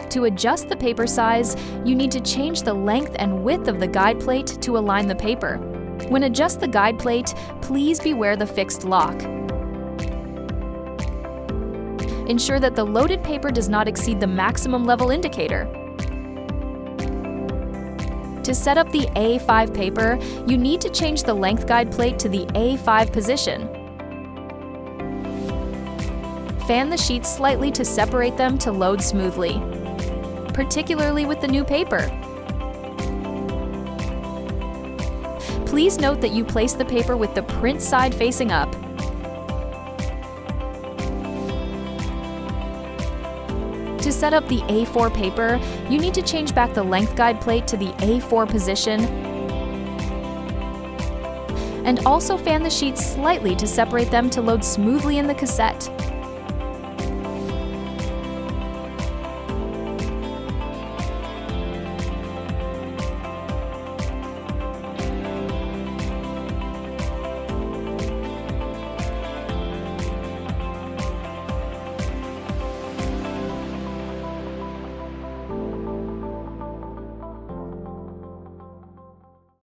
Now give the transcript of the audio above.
To adjust the paper size, you need to change the length and width of the guide plate to align the paper. When adjust the guide plate, please beware the fixed lock. Ensure that the loaded paper does not exceed the maximum level indicator. To set up the A5 paper, you need to change the length guide plate to the A5 position. Fan the sheets slightly to separate them to load smoothly, particularly with the new paper. Please note that you place the paper with the print side facing up. To set up the A4 paper, you need to change back the length guide plate to the A4 position and also fan the sheets slightly to separate them to load smoothly in the cassette.